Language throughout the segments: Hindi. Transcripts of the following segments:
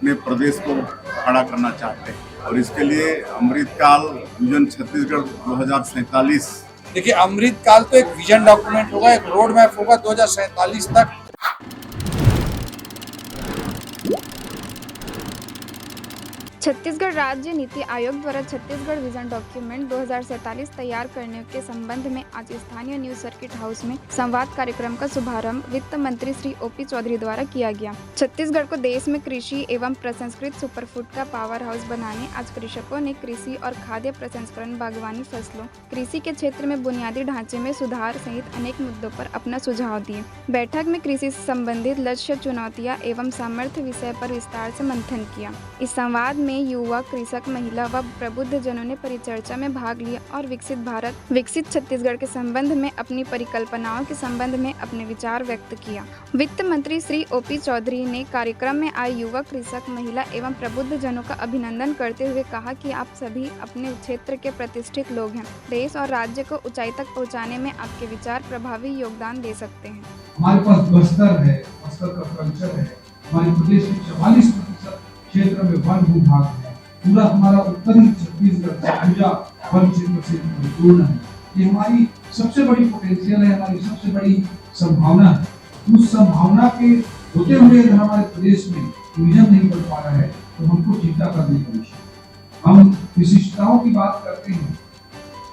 अपने प्रदेश को खड़ा करना चाहते हैं और इसके लिए अमृतकाल विजन छत्तीसगढ़ 2047। देखिए, अमृतकाल तो एक विजन डॉक्यूमेंट होगा, एक रोड मैप होगा 2047 तक। छत्तीसगढ़ राज्य नीति आयोग द्वारा छत्तीसगढ़ विजन डॉक्यूमेंट 2047 तैयार करने के संबंध में आज स्थानीय न्यूज सर्किट हाउस में संवाद कार्यक्रम का शुभारंभ वित्त मंत्री श्री ओपी चौधरी द्वारा किया गया। छत्तीसगढ़ को देश में कृषि एवं प्रसंस्कृत सुपरफूड का पावर हाउस बनाने आज कृषकों ने कृषि और खाद्य प्रसंस्करण, बागवानी फसलों, कृषि के क्षेत्र में बुनियादी ढांचे में सुधार सहित अनेक मुद्दों पर अपना सुझाव दिए। बैठक में कृषि से संबंधित लक्ष्य, चुनौतियां एवं सामर्थ्य विषय पर विस्तार से मंथन किया। इस संवाद में युवा, कृषक, महिला व प्रबुद्ध जनों ने परिचर्चा में भाग लिया और विकसित भारत, विकसित छत्तीसगढ़ के संबंध में अपनी परिकल्पनाओं के संबंध में अपने विचार व्यक्त किया। वित्त मंत्री श्री ओपी चौधरी ने कार्यक्रम में आए युवा, कृषक, महिला एवं प्रबुद्ध जनों का अभिनंदन करते हुए कहा कि आप सभी अपने क्षेत्र के प्रतिष्ठित लोग हैं। देश और राज्य को ऊंचाई तक पहुंचाने में आपके विचार प्रभावी योगदान दे सकते हैं। हमारे पास बस्तर है, बस्तर का कल्चर है, हमारे प्रदेश में 44% क्षेत्र में वन भूभाग है। पूरा हमारा उत्तरी छत्तीसगढ़ साझा वन क्षेत्र से परिपूर्ण है। ये हमारी सबसे बड़ी पोटेंशियल है, हमारी सबसे बड़ी संभावना है। उस संभावना के होते हुए अगर हमारे प्रदेश में विजन नहीं बन पा रहा है तो हमको चिंता करने का विषय। हम विशिष्टताओं की बात करते हैं,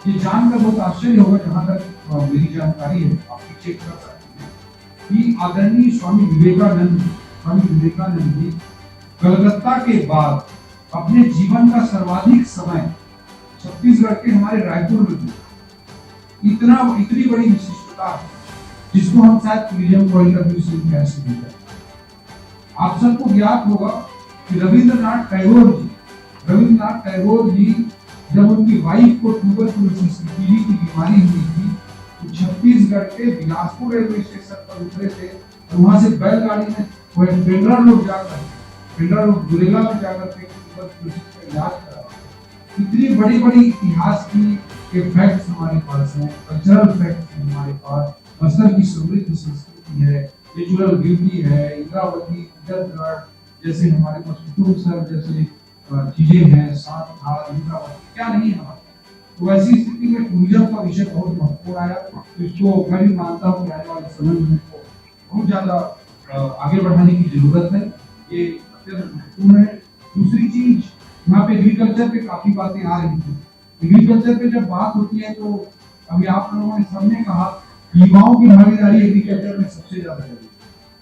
ये जानकर बहुत आश्चर्य होगा, जहाँ तक मेरी जानकारी है, आप चेक कर सकते हैं कि आदरणीय स्वामी विवेकानंद जी कलकत्ता के बाद अपने जीवन का सर्वाधिक समय छत्तीसगढ़ के हमारे रायपुर में दिया। इतनी बड़ी विशिष्टता जिसको हम शायद टूरिज्म पॉइंट ऑफ व्यू से कह सकते हैं। आप सबको ज्ञात होगा कि रविंद्रनाथ टैगोर जी जब उनकी वाइफ को ट्यूबरकुलोसिस की बीमारी हुई थी तो छत्तीसगढ़ के बिलासपुर रेलवे स्टेशन पर उतरे थे और वहां से बैलगाड़ी में बेंड्रा रोड गुरेला में जाकर के ट्यूबरकुलोसिस का इलाज करा। इतनी बड़ी इतिहास की फैक्ट्स हमारे पास हैं, कल्चरल फैक्ट्स हमारे पास, बस्तर की समृद्ध संस्कृति है, नेचुरल ब्यूटी है, इंद्रावती, इंद्रगढ़ जैसे हमारे पास कुतुब जैसे चीजें हैं, सात हाल, इंद्रावती क्या नहीं है। तो वैसी स्थिति में टूरिज्म का विषय बहुत महत्वपूर्ण आया, तो इसको मैं भी मानता हूँ कि आने वाले समय में बहुत ज्यादा आगे बढ़ाने की जरूरत है। ये अत्यंत महत्वपूर्ण है। दूसरी चीज, यहाँ पे एग्रीकल्चर पे काफी बातें आ रही थी। एग्रीकल्चर पे जब बात होती है तो अभी आप लोगों ने सबने कहा युवाओं की भागीदारी एग्रीकल्चर में सबसे ज्यादा है।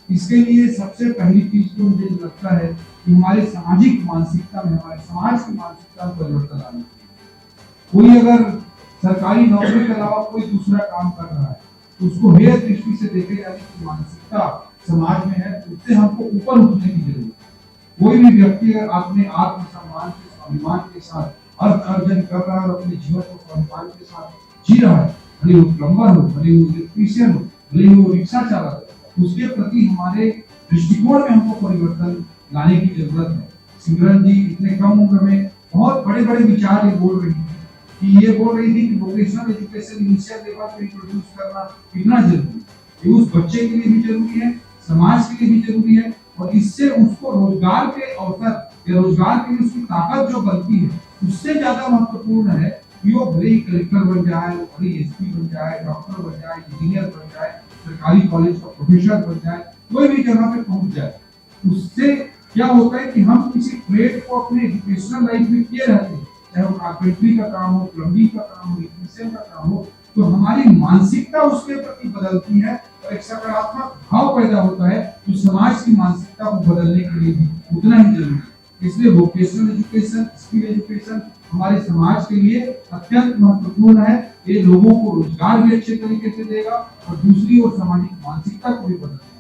इसके लिए सबसे पहली चीज तो मुझे लगता है कि हमारे सामाजिक मानसिकता में, हमारे समाज की मानसिकता में परिवर्तन आना चाहिए। कोई अगर सरकारी नौकरी के अलावा कोई दूसरा काम कर रहा है तो उसको हेय दृष्टि से देखे जाने की मानसिकता समाज में है, उससे हमको ऊपर उठने की जरूरत है। कोई भी व्यक्ति अगर अपने आत्मसम्मान के स्वाभिमान के साथ अर्थ अर्जन कर रहा है और अपने जीवन को स्वाभिमान के साथ जी रहा है, भले वो प्लम्बर हो, भले वो इलेक्ट्रीशियन हो, भले वो रिक्शा चालक हो, उसके प्रति हमारे दृष्टिकोण में हमको परिवर्तन लाने की जरूरत है। सिमरन जी इतने कम उम्र में बहुत बड़े विचार ये बोल रही थी कि ये बोल रही थी कि वोकेशनल एजुकेशन इनिशियल लेवल पर इंट्रोड्यूस करना कितना जरूरी है। ये उस बच्चे के लिए भी जरूरी है, समाज के लिए भी जरूरी है, और इससे उसको रोजगार के अवसर या रोजगार के लिए उसकी ताकत जो बनती है उससे ज्यादा महत्वपूर्ण है कि वो भले ही कलेक्टर बन जाए, भले एसपी बन जाए, डॉक्टर बन जाए, इंजीनियर बन जाए, सरकारी कॉलेज का प्रोफेसर बन जाए, कोई भी जगह पे पहुंच जाए। उससे क्या होता है कि हम किसी ट्रेड को अपने एजुकेशनल लाइफ में किए रहते हैं, चाहे वो कारपेंटरी का काम हो, प्लम्बिंग का काम हो, इलेक्ट्रीशियन का काम हो, तो हमारी मानसिकता उसके प्रति बदलती है और एक सकारात्मक भाव पैदा होता है जो समाज की मानसिकता को बदलने के लिए भी उतना ही जरूरी है। इसलिए वोकेशनल एजुकेशन, स्किल एजुकेशन हमारे समाज के लिए अत्यंत महत्वपूर्ण है। ये लोगों को रोजगार भी अच्छे तरीके से देगा और दूसरी ओर सामाजिक मानसिकता को भी बदलेगा।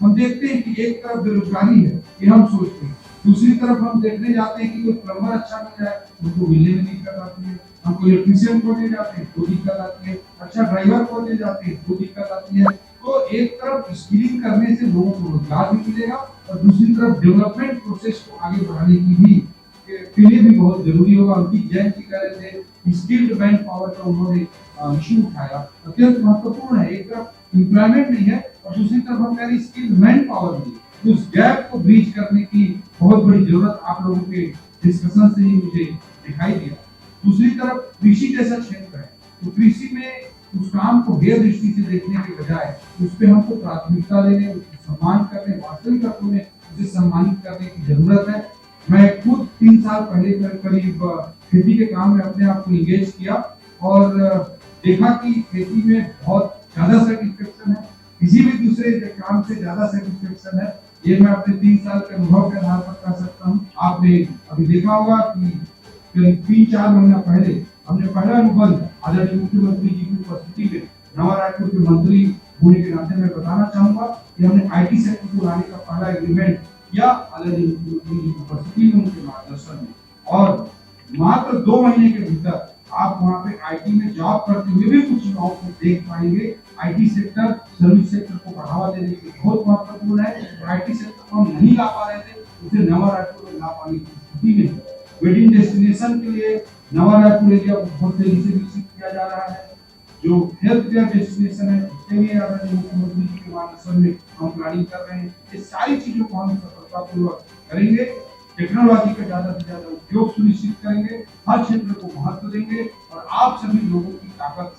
हम देखते हैं कि एक तरफ बेरोजगारी है, ये हम सोचते हैं, दूसरी तरफ हम देखने जाते हैं कि कोई प्लम्बर अच्छा मिल जाए उनको मिलने में दिक्कत आती है, हम इलेक्ट्रीशियन को ले जाते हैं तो दिक्कत आती है, अच्छा ड्राइवर को ले जाते हैं तो दिक्कत आती है। तो एक तरफ स्किलिंग करने से लोगों को रोजगार भी मिलेगा और दूसरी तरफ डेवलपमेंट प्रोसेस को आगे बढ़ाने की भी के लिए भी बहुत जरूरी होगा। उनकी जैन जी कह रहे थे स्किल्ड मैन पावर का उन्होंने इशू उठाया, अत्यंत महत्वपूर्ण है। एक तरफ एम्प्लॉयमेंट नहीं है और दूसरी तरफ हम कह रहे स्किल्ड मैन पावर नहीं है। उस गैप को ब्रीच करने की बहुत बड़ी जरूरत आप लोगों के डिस्कशन से ही मुझे दिखाई दिया। दूसरी तरफ कृषि जैसा क्षेत्र है, तो कृषि में उस काम को गैर दृष्टि से देखने के बजाय उस पर हमको प्राथमिकता देने, उसको सम्मान करने, वास्तविक अर्थों में उसे सम्मानित करने की जरूरत है। मैं खुद 3 साल पहले करीब खेती के काम में अपने आप को इंगेज किया और देखा कि खेती में बहुत ज्यादा सेटिस्फेक्शन है, किसी भी दूसरे काम से ज्यादा सेटिस्फेक्शन है। ये मैं अपने 3 साल के अनुभव के आधार पर कह सकता हूँ। आपने अभी देखा होगा कि करीब 3-4 महीना पहले हमने पहला अनुबंध आदरणीय मुख्यमंत्री जी की उपस्थिति में नवा रायपुर के मंत्री होने के नाते मैं बताना चाहूंगा कि हमने IT सेक्टर को लाने का पहला एग्रीमेंट किया आदरणीय मुख्यमंत्री जी की उपस्थिति में, उनके मार्गदर्शन में। और मात्र 2 महीने के भीतर आप वहाँ पे IT में जॉब करते हुए भी कुछ युवाओं को देख पाएंगे। IT सेक्टर सर्विस सेक्टर को बढ़ावा देने के लिए बहुत महत्वपूर्ण है। IT सेक्टर को हम नहीं ला पा रहे थे, उसे नवा रायपुर में ला पाने की स्थिति में वेडिंग डेस्टिनेशन के लिए नवा रायपुर एरिया को बहुत तेजी से विकसित किया जा रहा है। जो हेल्थ केयर डेस्टिनेशन है उसके लिए आदरणीय मुख्यमंत्री जी के मार्गदर्शन में हम प्लानिंग कर रहे हैं। ये सारी चीजों को हम सफलतापूर्वक करेंगे। टेक्नोलॉजी का ज्यादा से ज्यादा उपयोग सुनिश्चित करेंगे, हर क्षेत्र को महत्व देंगे और आप सभी लोगों की ताकत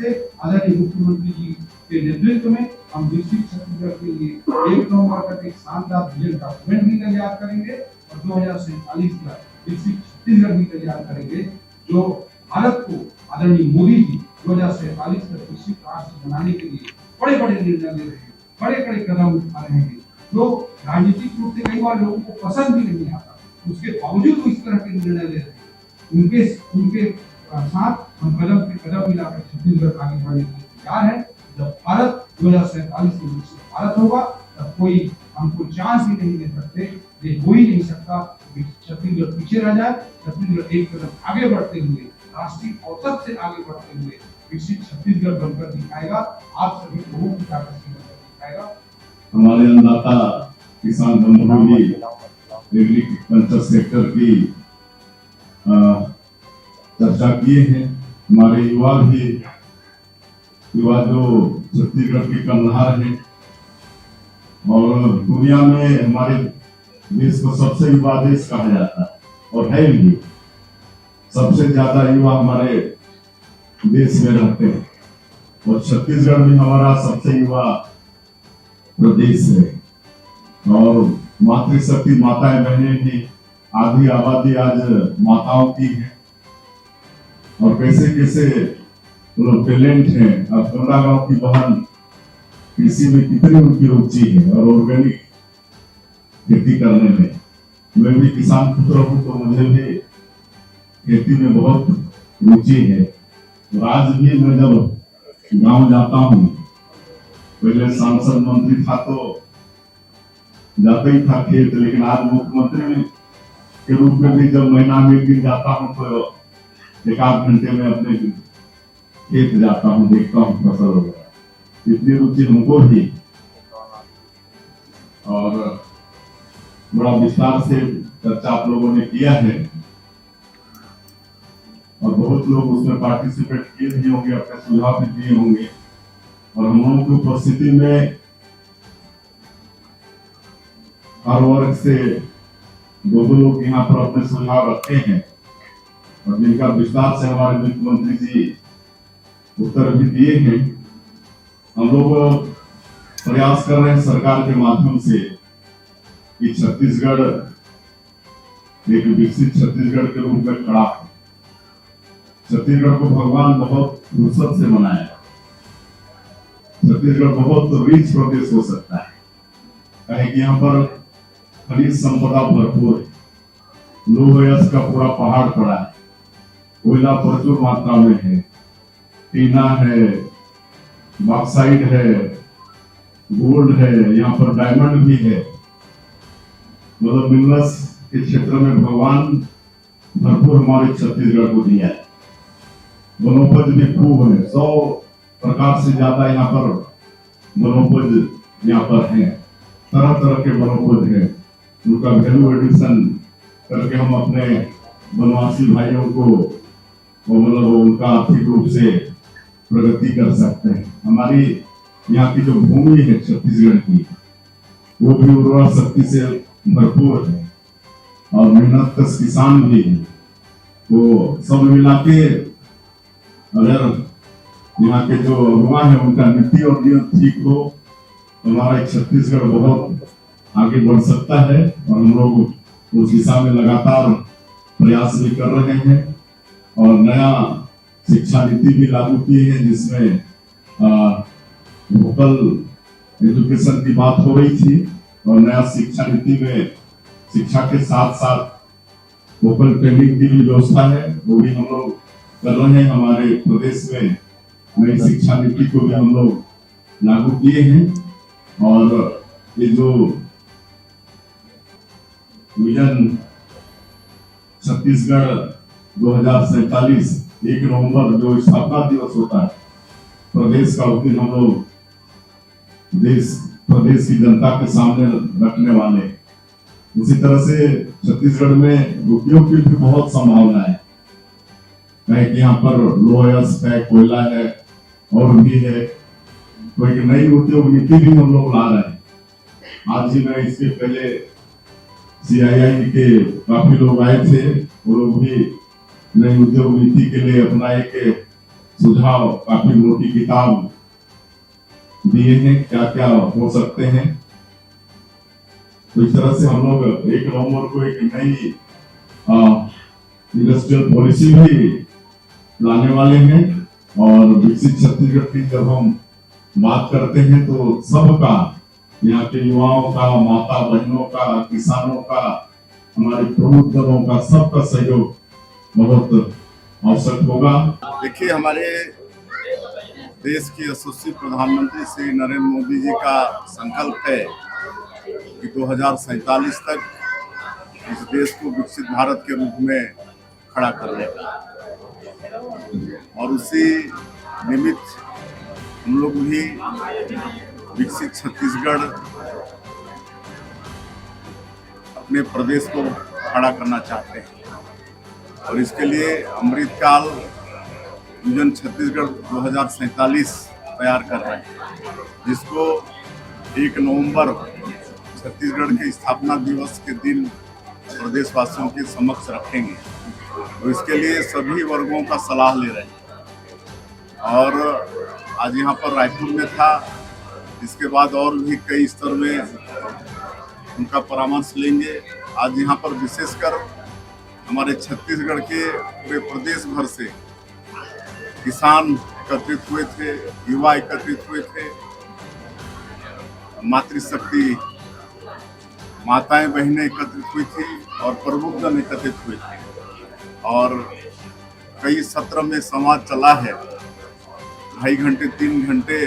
से आदरणीय मुख्यमंत्री जी के नेतृत्व में हम विकसित छत्तीसगढ़ के लिए 1 नवंबर तक एक शानदार विजन डॉक्यूमेंट भी तैयार करेंगे और 2047 तक विकसित छत्तीसगढ़ भी तैयार करेंगे, जो भारत को आदरणीय मोदी जी 2047 तक विकसित राष्ट्र बनाने के लिए बड़े बड़े निर्णय ले रहे हैं, बड़े बड़े कदम उठा रहे हैं। जो राजनीतिक रूप से कई बार लोगों को पसंद भी नहीं आता, उसके बावजूद वो इस तरह के निर्णय ले रहे हैं। उनके साथ हम कदम पे कदम मिलाकर छत्तीसगढ़ आगे बढ़ने के लिए तैयार है। जब भारत 2047 में विकसित भारत होगा तब कोई हमको चांस भी नहीं दे सकते, ये हो ही नहीं सकता कि छत्तीसगढ़ पीछे रह जाए। छत्तीसगढ़ एक कदम आगे बढ़ते हुए, राष्ट्रीय औसत से आगे बढ़ते हुए विकसित छत्तीसगढ़ बनकर दिखाएगा, आप सभी लोगों की ताकत से बनकर दिखाएगा। हमारे अन्नदाता किसान बंधुओं भी एग्रीकल्चर सेक्टर की चर्चा किए हैं। हमारे युवा जो छत्तीसगढ़ के कन्हार हैं और दुनिया में हमारे देश को सबसे युवा देश कहा जाता है और है भी। सबसे ज्यादा युवा हमारे देश में रहते हैं और छत्तीसगढ़ भी हमारा सबसे युवा प्रदेश है और मातृशक्ति माताएं बहनें भी आधी आबादी आज माताओं की है और कैसे कैसे लोग टैलेंट हैं। अब कोंडागांव की बहन कृषि में कितनी उनकी रुचि है और ऑर्गेनिक खेती करने में। मैं भी किसान पुत्र हूँ तो मुझे भी खेती में बहुत रुचि है और आज भी मैं जब गांव जाता हूँ, पहले सांसद मंत्री था तो जाता ही था खेत, लेकिन आज मुख्यमंत्री के रूप में भी जब महीना में एक दिन जाता हूँ तो 1-8 घंटे में अपने खेत जाता हूँ, देखता हूँ फसल वगैरह। इतनी रुचि हमको भी और बड़ा विस्तार से चर्चा आप लोगों ने किया है और बहुत लोग उसमें पार्टिसिपेट किए भी होंगे, अपने सुझाव भी दिए होंगे और हम लोगों की उपस्थिति में हर वर्ग से 2 लोग यहाँ पर अपने सुझाव रखते हैं और जिनका विस्तार से हमारे मुख्यमंत्री जी उत्तर भी दिए हैं। हम लोग प्रयास कर रहे हैं सरकार के माध्यम से कि छत्तीसगढ़ एक विकसित छत्तीसगढ़ के रूप में खड़ा हो। छत्तीसगढ़ को भगवान बहुत फुर्सत से बनाया। छत्तीसगढ़ बहुत रिच प्रदेश हो सकता है, कहे कि यहाँ पर खनिज संपदा भरपूर है, लोह का पूरा पहाड़ पड़ा है, कोयला प्रचुर मात्रा में है, टीना है, बॉक्साइट है, गोल्ड है, यहाँ पर डायमंड भी है। मतलब मिनरल्स के क्षेत्र में भगवान भरपूर हमारे छत्तीसगढ़ को दिया है। वनोपज भी खूब है, 100 प्रकार से ज्यादा यहाँ पर वनोपज यहाँ पर है, तरह तरह के वनोपज है। उनका वैल्यू एडिशन करके हम अपने वनवासी भाइयों को मतलब उनका आर्थिक रूप से प्रगति कर सकते हैं। हमारी यहाँ की जो भूमि है छत्तीसगढ़ की, वो भी उर्वरक शक्ति से भरपूर है और मेहनत कश किसान भी है। तो सब मिला के अगर यहाँ के जो युवा है उनका नीति और नियत ठीक हो तो हमारा छत्तीसगढ़ बहुत आगे बढ़ सकता है और हम लोग उस दिशा में लगातार प्रयास भी कर रहे हैं और नया शिक्षा नीति भी लागू की है जिसमें वोकल एजुकेशन की बात हो रही थी और नया शिक्षा नीति में शिक्षा के साथ साथ वोकल ट्रेनिंग की भी व्यवस्था है, वो भी हम लोग कर रहे हैं। हमारे प्रदेश में नई शिक्षा नीति को भी हम लोग लागू किए हैं और ये जो विजन छत्तीसगढ़ 2047 1 नवंबर जो स्थापना दिवस होता है प्रदेश का, उस दिन हम लोग प्रदेश की जनता के सामने रखने वाले। उसी तरह से छत्तीसगढ़ में उद्योग की भी बहुत संभावना है, कि यहाँ पर लोहयस है, कोयला है और भी है, तो एक नई उद्योग नीति भी हम लोग ला रहे हैं। आज ही मैं इसके पहले CII के काफी लोग आए थे, वो लोग भी नई उद्योग नीति के लिए अपना एक सुझाव काफी मोटी किताब दिए हैं, क्या क्या हो सकते हैं। तो इस तरह से हम लोग 1 नवंबर को एक नई इंडस्ट्रियल पॉलिसी भी लाने वाले हैं और विकसित छत्तीसगढ़ की जब हम बात करते हैं तो सबका, यहाँ के युवाओं का, माता बहनों का, किसानों का, हमारे प्रमुख दलों का, सबका सहयोग बहुत आवश्यक होगा। देखिए, हमारे देश के यशस्वी प्रधानमंत्री श्री नरेंद्र मोदी जी का संकल्प है कि 2047 तक इस देश को विकसित भारत के रूप में खड़ा करने का, और उसी निमित्त हम लोग भी विकसित छत्तीसगढ़ अपने प्रदेश को खड़ा करना चाहते हैं और इसके लिए अमृतकाल विजन छत्तीसगढ़ 2047 तैयार कर रहे हैं, जिसको 1 नवंबर छत्तीसगढ़ के स्थापना दिवस के दिन प्रदेशवासियों के समक्ष रखेंगे। तो इसके लिए सभी वर्गों का सलाह ले रहे हैं और आज यहाँ पर रायपुर में था, इसके बाद और भी कई स्तर में उनका परामर्श लेंगे। आज यहाँ पर विशेषकर हमारे छत्तीसगढ़ के पूरे प्रदेश भर से किसान एकत्रित हुए थे, युवा एकत्रित हुए थे, मातृशक्ति माताएं बहनें एकत्रित हुई थी और प्रमुख जन एकत्रित हुए थे और कई सत्र में संवाद चला है। 2.5 घंटे 3 घंटे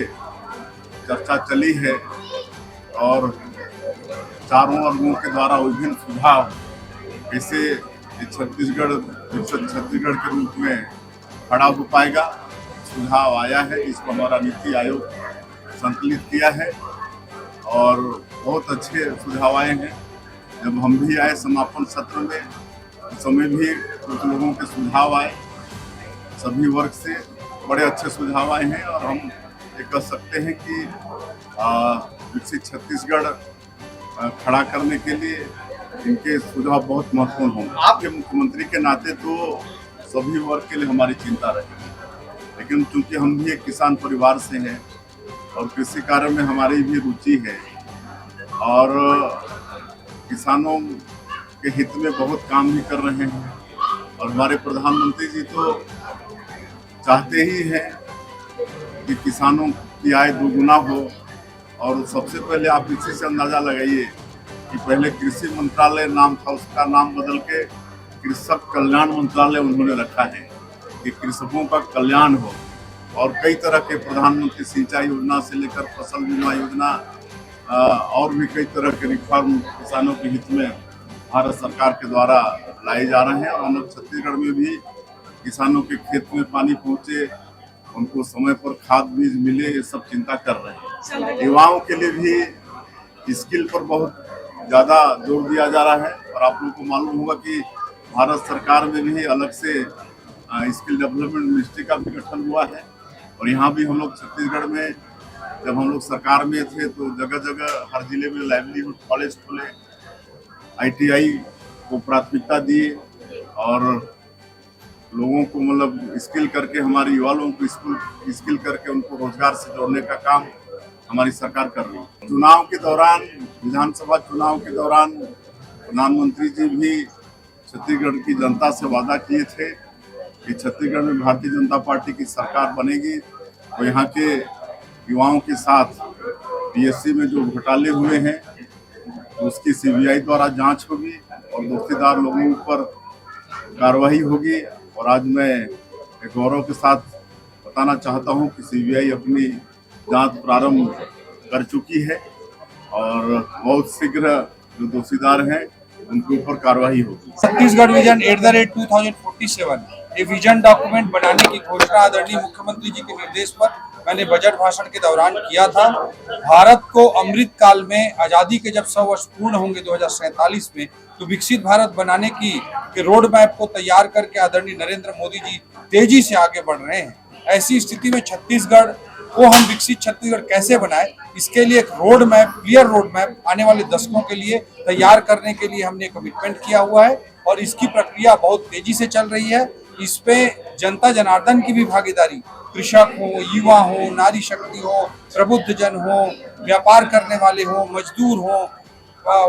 चर्चा चली है और चारों वर्गों के द्वारा विभिन्न सुझाव कैसे छत्तीसगढ़ छत्तीसगढ़ के रूप में खड़ा हो पाएगा, सुझाव आया है। इसको हमारा नीति आयोग संकलित किया है और बहुत अच्छे सुझाव आए हैं। जब हम भी आए समापन सत्र में, उस समय भी कुछ लोगों के सुझाव आए, सभी वर्ग से बड़े अच्छे सुझाव आए हैं और हम ये कह सकते हैं कि विकसित छत्तीसगढ़ खड़ा करने के लिए इनके सुझाव बहुत महत्वपूर्ण होंगे। आपके मुख्यमंत्री के नाते तो सभी वर्ग के लिए हमारी चिंता रहेगी, लेकिन चूंकि हम भी एक किसान परिवार से हैं और कृषि कार्य में हमारी भी रुचि है और किसानों के हित में बहुत काम भी कर रहे हैं और हमारे प्रधानमंत्री जी तो चाहते ही हैं कि किसानों की आय दोगुना हो। और सबसे पहले आप इसी से अंदाजा लगाइए कि पहले कृषि मंत्रालय नाम था, उसका नाम बदल के कृषक कल्याण मंत्रालय उन्होंने रखा है कि कृषकों का कल्याण हो। और कई तरह के प्रधानमंत्री सिंचाई योजना से लेकर फसल बीमा योजना और भी कई तरह के रिफॉर्म किसानों के हित में भारत सरकार के द्वारा लाए जा रहे हैं। और हम लोग छत्तीसगढ़ में भी किसानों के खेत में पानी पहुंचे, उनको समय पर खाद बीज मिले, ये सब चिंता कर रहे हैं। युवाओं के लिए भी स्किल पर बहुत ज़्यादा जोर दिया जा रहा है और आप लोगों को मालूम होगा कि भारत सरकार में भी अलग से स्किल डेवलपमेंट मिनिस्ट्री का भी गठन हुआ है और यहाँ भी हम लोग छत्तीसगढ़ में जब हम लोग सरकार में थे तो जगह जगह हर जिले में लाइवलीहुड कॉलेज खोले, ITI को प्राथमिकता दिए और लोगों को मतलब स्किल करके, हमारे युवा लोगों को स्किल करके उनको रोजगार से जोड़ने का काम हमारी सरकार कर रही है। चुनाव के दौरान, विधानसभा चुनाव के दौरान प्रधानमंत्री जी भी छत्तीसगढ़ की जनता से वादा किए थे कि छत्तीसगढ़ में भारतीय जनता पार्टी की सरकार बनेगी और यहाँ के युवाओं के साथ PSC में जो घोटाले हुए हैं उसकी CBI द्वारा जांच होगी और दोषीदार लोगों पर कार्रवाई होगी। और आज मैं एक गौरव के साथ बताना चाहता हूं कि CBI अपनी जांच प्रारंभ कर चुकी है और बहुत शीघ्र जो दोषीदार हैं उनके ऊपर कार्रवाई होगी। छत्तीसगढ़ विजन @2047 ये विजन डॉक्यूमेंट बनाने की घोषणा आदरणीय मुख्यमंत्री जी के निर्देश पर मैंने बजट भाषण के दौरान किया था। भारत को अमृत काल में, आजादी के जब 100 वर्ष पूर्ण होंगे 2047 में, तो विकसित भारत बनाने की रोड मैप को तैयार करके आदरणीय नरेंद्र मोदी जी तेजी से आगे बढ़ रहे हैं। ऐसी स्थिति में छत्तीसगढ़ को हम विकसित छत्तीसगढ़ कैसे बनाए, इसके लिए एक road map, clear road map आने वाले दशकों के लिए तैयार करने के लिए हमने कमिटमेंट किया हुआ है और इसकी प्रक्रिया बहुत तेजी से चल रही है। इस पे जनता जनार्दन की भी भागीदारी, कृषक हो, युवा हो, नारी शक्ति हो, प्रबुद्ध जन हो, व्यापार करने वाले हो, मजदूर हो,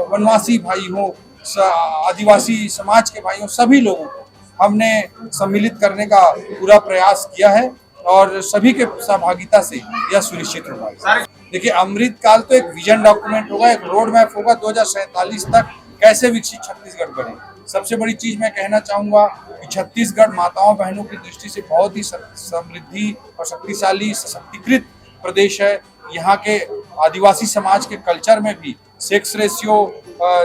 वनवासी भाई हो, आदिवासी समाज के भाई हो, सभी लोगों को हमने सम्मिलित करने का पूरा प्रयास किया है और सभी के सहभागिता से यह सुनिश्चित होगा। देखिए, अमृत काल तो एक विजन डॉक्यूमेंट होगा, एक रोड मैप होगा 2047 तक कैसे विकसित छत्तीसगढ़ बने। सबसे बड़ी चीज मैं कहना चाहूंगा कि छत्तीसगढ़ माताओं बहनों की दृष्टि से बहुत ही समृद्धि और शक्तिशाली, सशक्तिकृत प्रदेश है। यहाँ के आदिवासी समाज के कल्चर में भी सेक्स रेशियो,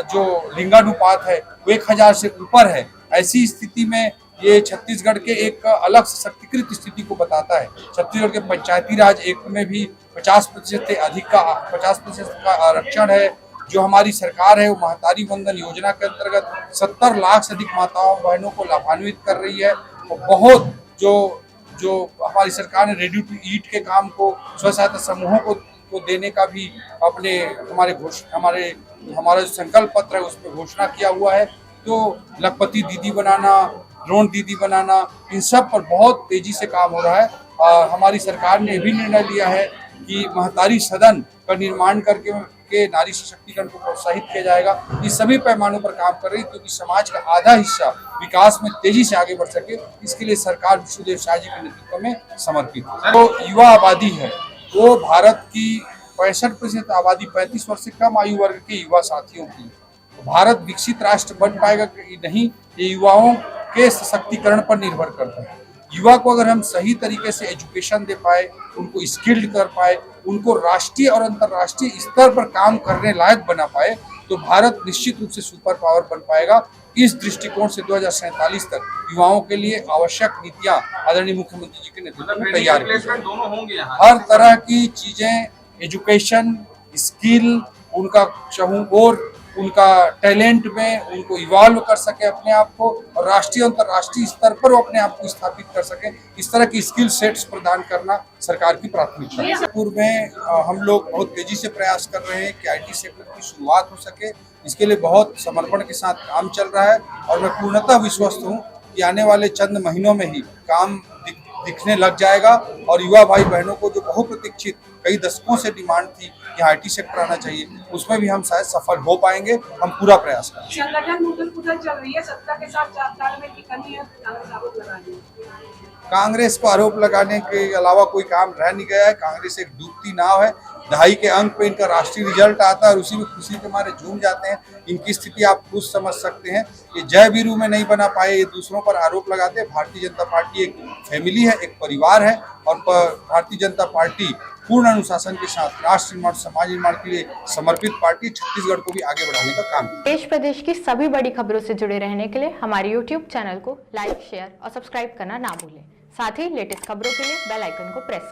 जो लिंगानुपात है, वो 1000 से ऊपर है। ऐसी स्थिति में ये छत्तीसगढ़ के एक अलग सशक्तिकृत स्थिति को बताता है। छत्तीसगढ़ के पंचायती राज एक्ट में भी 50% से अधिक का 50% का आरक्षण है। जो हमारी सरकार है वो महतारी वंदन योजना के अंतर्गत 70 लाख से अधिक माताओं बहनों को लाभान्वित कर रही है और बहुत जो हमारी सरकार ने रेडी टू ईट के काम को स्व सहायता समूहों को देने का भी अपने हमारा जो संकल्प पत्र है उस पर घोषणा किया हुआ है। तो लखपति दीदी बनाना, ड्रोन दीदी बनाना, इन सब पर बहुत तेजी से काम हो रहा है। हमारी सरकार ने भी निर्णय लिया है कि महतारी सदन का निर्माण करके नारी सशक्तिकरण को प्रोत्साहित किया जाएगा। ये सभी पैमानों पर काम कर रही है क्योंकि समाज का आधा हिस्सा विकास में तेजी से आगे बढ़ सके, इसके लिए सरकार विष्णुदेव साय जी के नेतृत्व में समर्पित है। तो युवा आबादी है वो भारत की 65% आबादी 35 वर्ष से कम आयु वर्ग के युवा साथियों की। भारत विकसित राष्ट्र बन पाएगा कि नहीं, ये युवाओं के सशक्तिकरण पर निर्भर करता है। युवा को अगर हम सही तरीके से एजुकेशन दे पाए, उनको स्किल्ड कर पाए, उनको राष्ट्रीय और अंतर्राष्ट्रीय स्तर पर काम करने लायक बना पाए, तो भारत निश्चित रूप से सुपर पावर बन पाएगा। इस दृष्टिकोण से 2047 तक युवाओं के लिए आवश्यक नीतियां आदरणीय मुख्यमंत्री जी के नेतृत्व में तैयार की। हर तरह की चीजें, एजुकेशन, स्किल, उनका चाहूँ और उनका टैलेंट में उनको इवॉल्व कर सके अपने आप को और राष्ट्रीय अंतर्राष्ट्रीय स्तर पर वो अपने आप को स्थापित कर सके, इस तरह की स्किल सेट्स प्रदान करना सरकार की प्राथमिकता है। पूर्व में हम लोग बहुत तेजी से प्रयास कर रहे हैं कि IT सेक्टर की शुरुआत हो सके। इसके लिए बहुत समर्पण के साथ काम चल रहा है और मैं पूर्णतः विश्वस्त हूँ कि आने वाले चंद महीनों में ही काम दिखने लग जाएगा और युवा भाई बहनों को जो बहुप्रतीक्षित कई दशकों से डिमांड थी कि IT सेक्टर आना चाहिए, उसमें भी हम शायद सफल हो पाएंगे। हम पूरा प्रयास करेंगे। संगठन मुठभेड़ चल रही है, सत्ता के साथ तालमेल की कमी है, आरोप लगा रही है। कांग्रेस को आरोप लगाने के अलावा कोई काम रह नहीं गया है। कांग्रेस एक डूबती नाव है। दहाई के अंक पे इनका राष्ट्रीय रिजल्ट आता है और उसी में खुशी के मारे झूम जाते हैं। इनकी स्थिति आप खुद समझ सकते हैं। ये जय वीरू में नहीं बना पाए, ये दूसरों पर आरोप लगाते हैं। भारतीय जनता पार्टी एक फैमिली है, एक परिवार है और भारतीय जनता पार्टी पूर्ण अनुशासन के साथ राष्ट्र निर्माण, समाज निर्माण के लिए समर्पित पार्टी छत्तीसगढ़ को भी आगे बढ़ाने का काम करती है। देश प्रदेश की सभी बड़ी खबरों से जुड़े रहने के लिए हमारे YouTube चैनल को लाइक, शेयर और सब्सक्राइब करना ना भूलें। साथ ही लेटेस्ट खबरों के लिए बेल आइकन को प्रेस